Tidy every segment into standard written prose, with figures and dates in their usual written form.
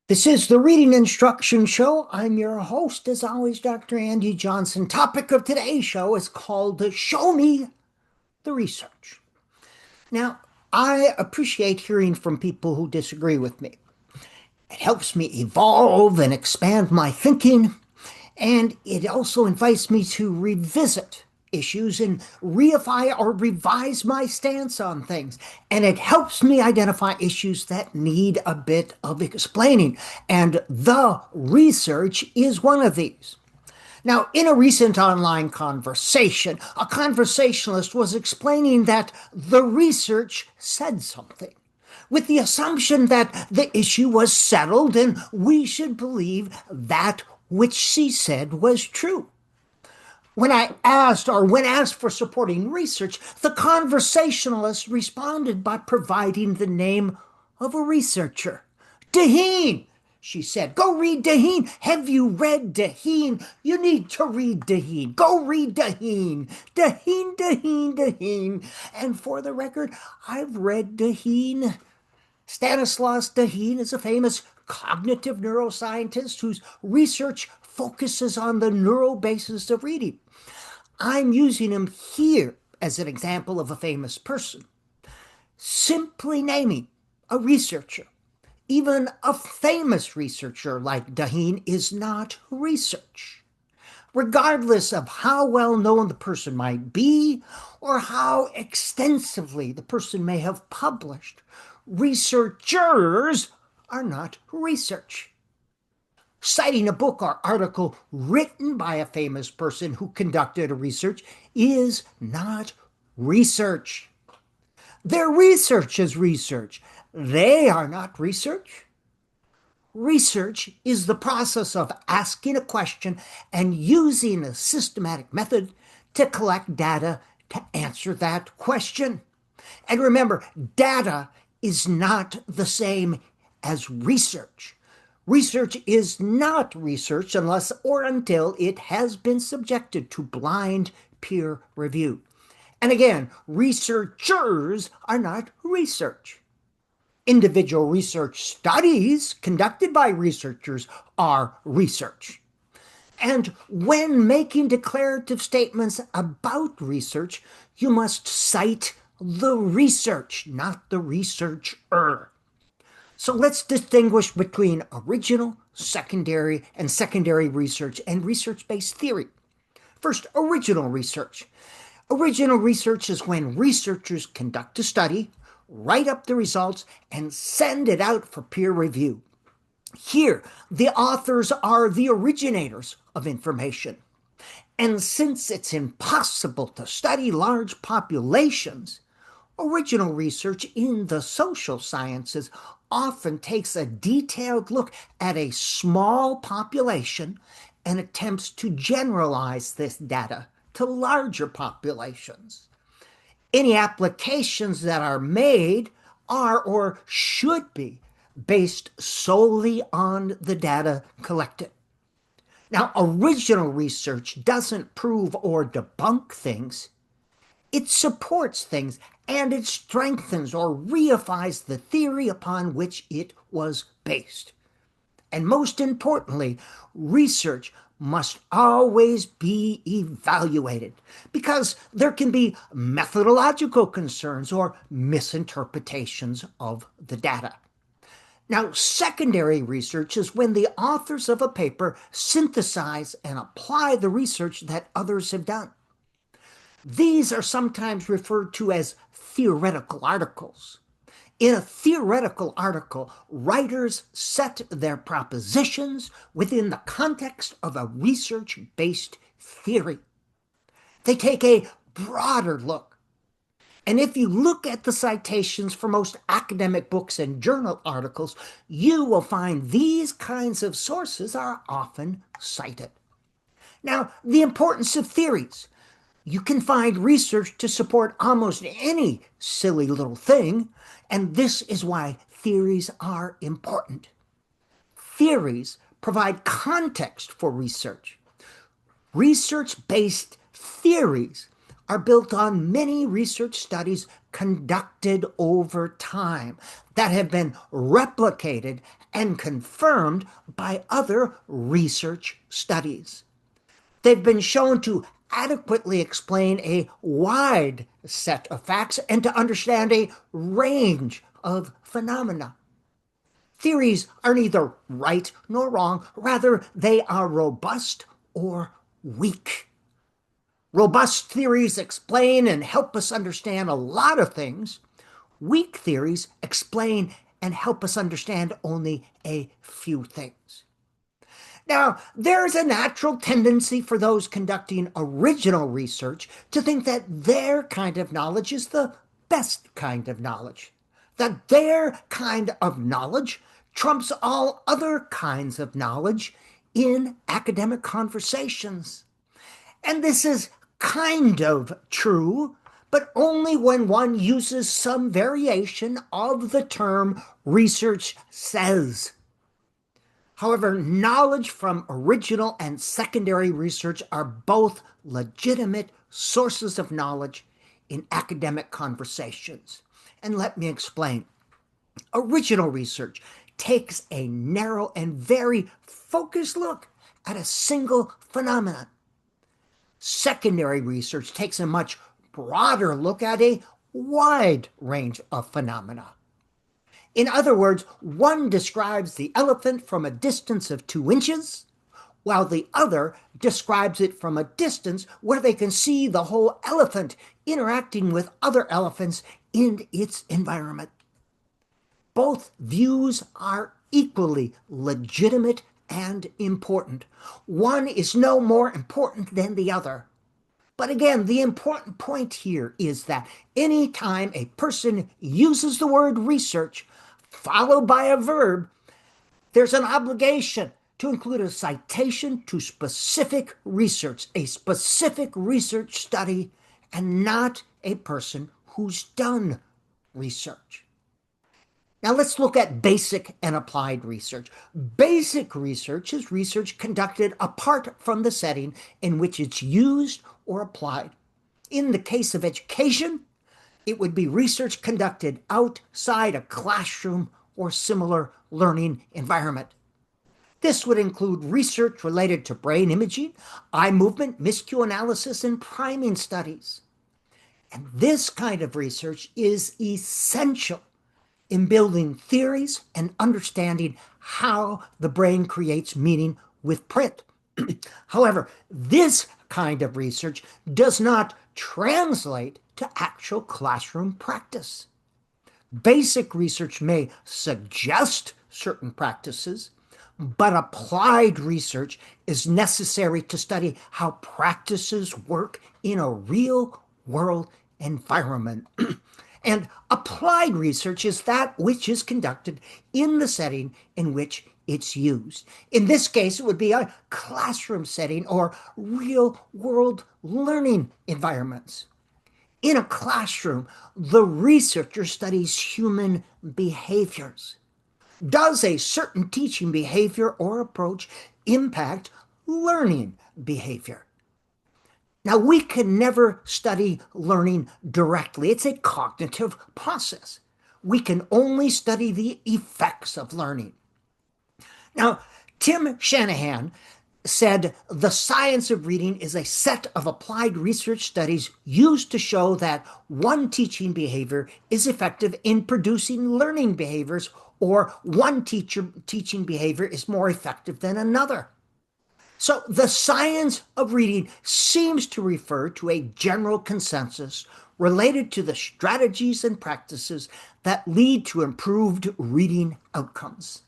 This is the Reading Instruction Show. I'm your host, as always, Dr. Andy Johnson. Topic of today's show is called Show Me the Research. Now, I appreciate hearing from people who disagree with me. It helps me evolve and expand my thinking, and it also invites me to revisit issues and reify or revise my stance on things. And it helps me identify issues that need a bit of explaining. And the research is one of these. Now, in a recent online conversation, a conversationalist was explaining that the research said something, with the assumption that the issue was settled and we should believe that which she said was true. When asked for supporting research, the conversationalist responded by providing the name of a researcher. Daheen, she said. Go read Daheen. Have you read Daheen? You need to read Daheen. Go read Daheen. Daheen, Daheen, Daheen. And for the record, I've read Daheen. Stanislaus Daheen is a famous cognitive neuroscientist whose research focuses on the neural basis of reading. I'm using him here as an example of a famous person. Simply naming a researcher, even a famous researcher like Daheen, is not research. Regardless of how well known the person might be or how extensively the person may have published, researchers are not research. Citing a book or article written by a famous person who conducted a research is not research. Their research is research. They are not research. Research is the process of asking a question and using a systematic method to collect data to answer that question. And remember, data is not the same as research. Research is not research unless or until it has been subjected to blind peer review. And again, researchers are not research. Individual research studies conducted by researchers are research. And when making declarative statements about research, you must cite the research, not the researcher. So let's distinguish between original, secondary, and secondary research and research-based theory. First, original research. Original research is when researchers conduct a study, write up the results, and send it out for peer review. Here, the authors are the originators of information. And since it's impossible to study large populations, original research in the social sciences often takes a detailed look at a small population and attempts to generalize this data to larger populations. Any applications that are made are or should be based solely on the data collected. Now, original research doesn't prove or debunk things. It supports things and it strengthens or reifies the theory upon which it was based. And most importantly, research must always be evaluated because there can be methodological concerns or misinterpretations of the data. Now, secondary research is when the authors of a paper synthesize and apply the research that others have done. These are sometimes referred to as theoretical articles. In a theoretical article, writers set their propositions within the context of a research-based theory. They take a broader look. And if you look at the citations for most academic books and journal articles, you will find these kinds of sources are often cited. Now, the importance of theories. You can find research to support almost any silly little thing, and this is why theories are important. Theories provide context for research. Research-based theories are built on many research studies conducted over time that have been replicated and confirmed by other research studies. They've been shown to adequately explain a wide set of facts and to understand a range of phenomena. Theories are neither right nor wrong, rather, they are robust or weak. Robust theories explain and help us understand a lot of things. Weak theories explain and help us understand only a few things. Now, there's a natural tendency for those conducting original research to think that their kind of knowledge is the best kind of knowledge, that their kind of knowledge trumps all other kinds of knowledge in academic conversations. And this is kind of true, but only when one uses some variation of the term research says. However, knowledge from original and secondary research are both legitimate sources of knowledge in academic conversations. And let me explain. Original research takes a narrow and very focused look at a single phenomenon. Secondary research takes a much broader look at a wide range of phenomena. In other words, one describes the elephant from a distance of 2 inches, while the other describes it from a distance where they can see the whole elephant interacting with other elephants in its environment. Both views are equally legitimate and important. One is no more important than the other. But again, the important point here is that any time a person uses the word research followed by a verb, there's an obligation to include a citation to specific research, a specific research study, and not a person who's done research. Now let's look at basic and applied research. Basic research is research conducted apart from the setting in which it's used or applied. In the case of education, it would be research conducted outside a classroom or similar learning environment. This would include research related to brain imaging, eye movement, miscue analysis, and priming studies. And this kind of research is essential in building theories and understanding how the brain creates meaning with print. However, this kind of research does not translate to actual classroom practice. Basic research may suggest certain practices, but applied research is necessary to study how practices work in a real-world environment. And applied research is that which is conducted in the setting in which it's used. In this case, it would be a classroom setting or real-world learning environments. In a classroom, the researcher studies human behaviors. Does a certain teaching behavior or approach impact learning behavior? Now, we can never study learning directly. It's a cognitive process. We can only study the effects of learning. Now, Tim Shanahan said the science of reading is a set of applied research studies used to show that one teaching behavior is effective in producing learning behaviors, or one teaching behavior is more effective than another. So the science of reading seems to refer to a general consensus related to the strategies and practices that lead to improved reading outcomes.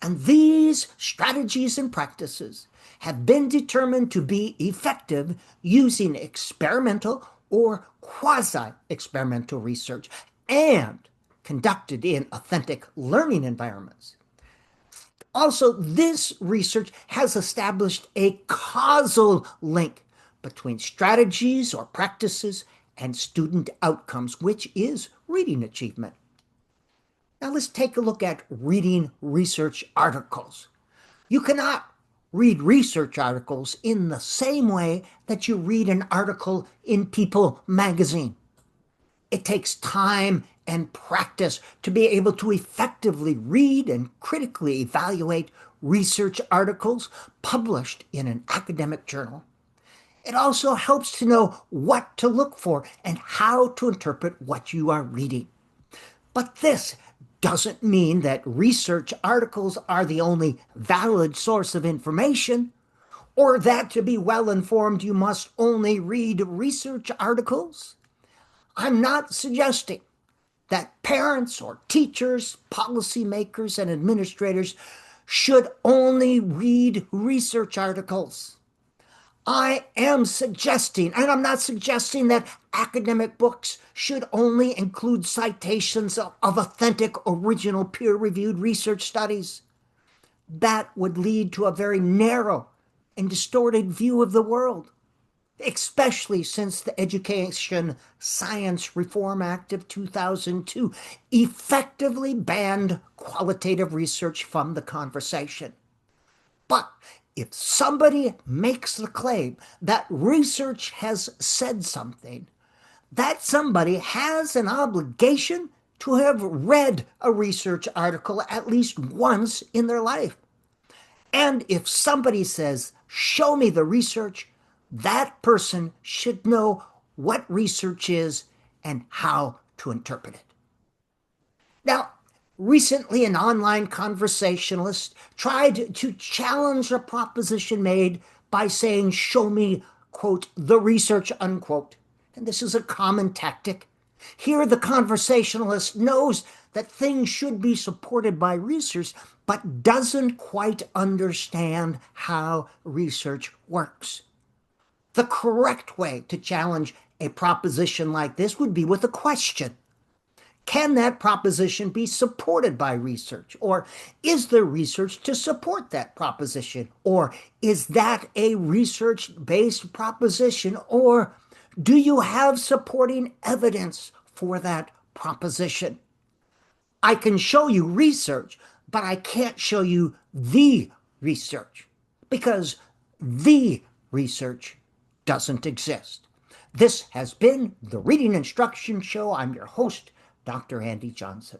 And these strategies and practices have been determined to be effective using experimental or quasi-experimental research and conducted in authentic learning environments. Also, this research has established a causal link between strategies or practices and student outcomes, which is reading achievement. Now let's take a look at reading research articles. You cannot read research articles in the same way that you read an article in People magazine. It takes time and practice to be able to effectively read and critically evaluate research articles published in an academic journal. It also helps to know what to look for and how to interpret what you are reading. But this doesn't mean that research articles are the only valid source of information, or that to be well informed you must only read research articles. I'm not suggesting that parents or teachers, policymakers, and administrators should only read research articles. I am suggesting, and I'm not suggesting that academic books should only include citations of authentic, original, peer reviewed research studies. That would lead to a very narrow and distorted view of the world, especially since the Education Science Reform Act of 2002 effectively banned qualitative research from the conversation. But if somebody makes the claim that research has said something, that somebody has an obligation to have read a research article at least once in their life. And if somebody says, show me the research, that person should know what research is and how to interpret it. Now, recently an online conversationalist tried to challenge a proposition made by saying, show me, quote, the research, unquote. And this is a common tactic. Here, the conversationalist knows that things should be supported by research, but doesn't quite understand how research works. The correct way to challenge a proposition like this would be with a question. Can that proposition be supported by research? Or is there research to support that proposition? Or is that a research-based proposition? Or do you have supporting evidence for that proposition? I can show you research, but I can't show you the research because the research doesn't exist. This has been the Reading Instruction Show. I'm your host, Dr. Andy Johnson.